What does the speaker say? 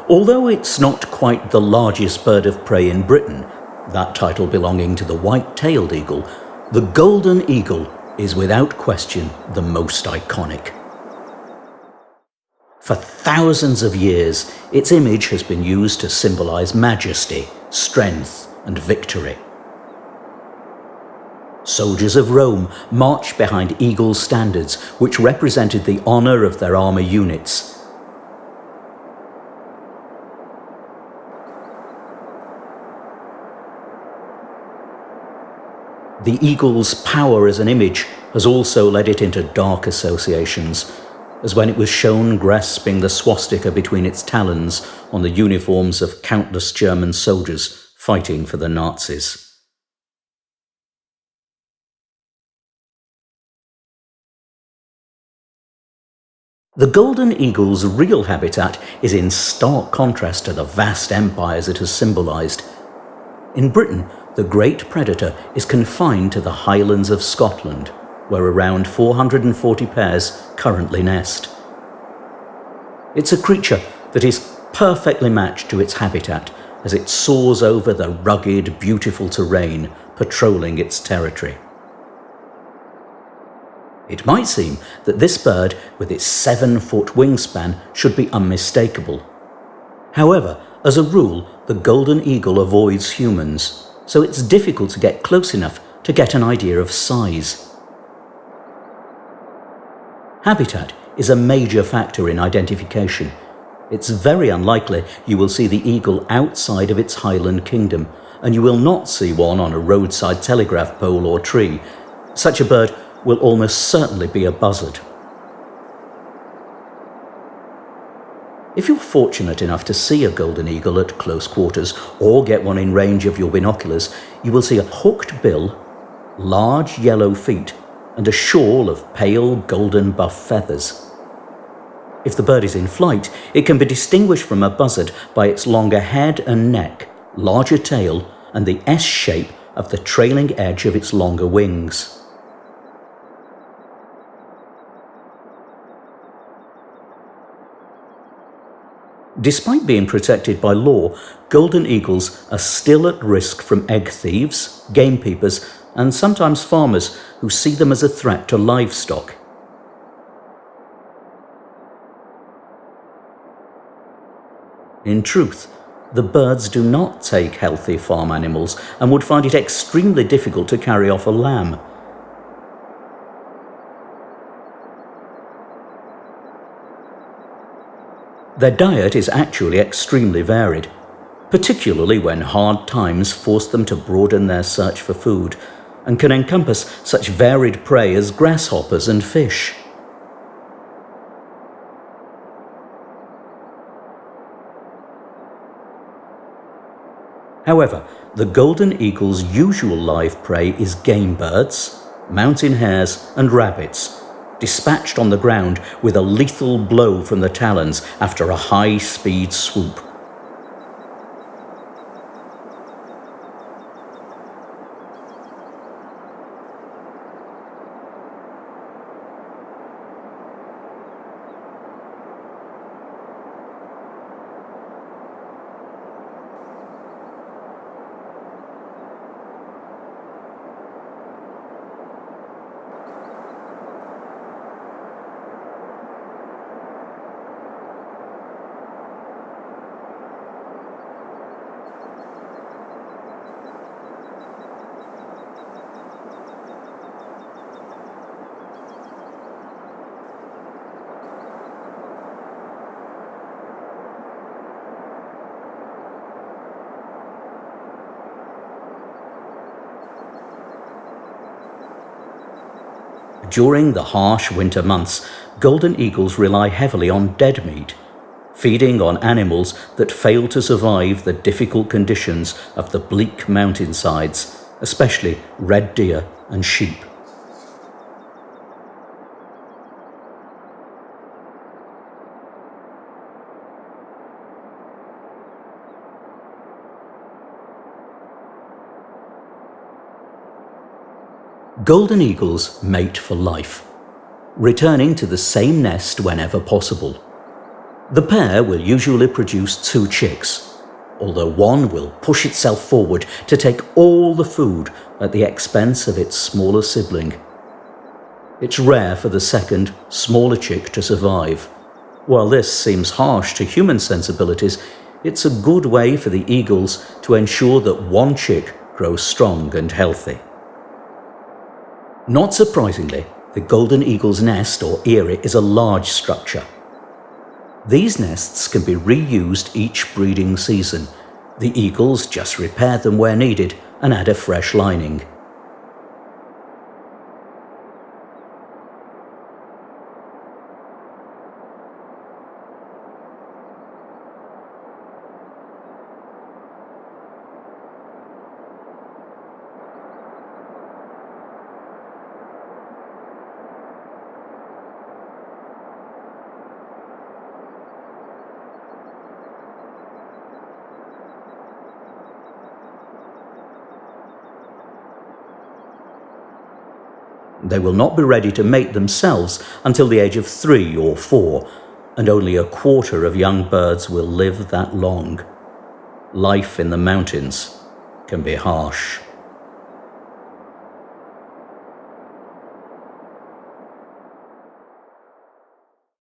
Although it's not quite the largest bird of prey in Britain, that title belonging to the white-tailed eagle, the golden eagle is without question the most iconic. For thousands of years, its image has been used to symbolize majesty, strength, and victory. Soldiers of Rome marched behind eagle standards, which represented the honor of their armor units. The eagle's power as an image has also led it into dark associations, as when it was shown grasping the swastika between its talons on the uniforms of countless German soldiers fighting for the Nazis. The golden eagle's real habitat is in stark contrast to the vast empires it has symbolised. In Britain, the great predator is confined to the Highlands of Scotland, where around 440 pairs currently nest. It's a creature that is perfectly matched to its habitat as it soars over the rugged, beautiful terrain, patrolling its territory. It might seem that this bird, with its 7-foot wingspan, should be unmistakable. However, as a rule, the golden eagle avoids humans, so it's difficult to get close enough to get an idea of size. Habitat is a major factor in identification. It's very unlikely you will see the eagle outside of its highland kingdom, and you will not see one on a roadside telegraph pole or tree. Such a bird will almost certainly be a buzzard. If you're fortunate enough to see a golden eagle at close quarters or get one in range of your binoculars, you will see a hooked bill, large yellow feet, and a shawl of pale golden buff feathers. If the bird is in flight, it can be distinguished from a buzzard by its longer head and neck, larger tail, and the S shape of the trailing edge of its longer wings. Despite being protected by law, golden eagles are still at risk from egg thieves, gamekeepers, and sometimes farmers who see them as a threat to livestock. In truth, the birds do not take healthy farm animals and would find it extremely difficult to carry off a lamb. Their diet is actually extremely varied, particularly when hard times force them to broaden their search for food, and can encompass such varied prey as grasshoppers and fish. However, the golden eagle's usual live prey is game birds, mountain hares, and rabbits, dispatched on the ground with a lethal blow from the talons after a high-speed swoop. During the harsh winter months, golden eagles rely heavily on dead meat, feeding on animals that fail to survive the difficult conditions of the bleak mountainsides, especially red deer and sheep. Golden eagles mate for life, returning to the same nest whenever possible. The pair will usually produce 2 chicks, although one will push itself forward to take all the food at the expense of its smaller sibling. It's rare for the second, smaller chick to survive. While this seems harsh to human sensibilities, it's a good way for the eagles to ensure that one chick grows strong and healthy. Not surprisingly, the golden eagle's nest or eyrie is a large structure. These nests can be reused each breeding season. The eagles just repair them where needed and add a fresh lining. They will not be ready to mate themselves until the age of 3 or 4, and only a quarter of young birds will live that long. Life in the mountains can be harsh.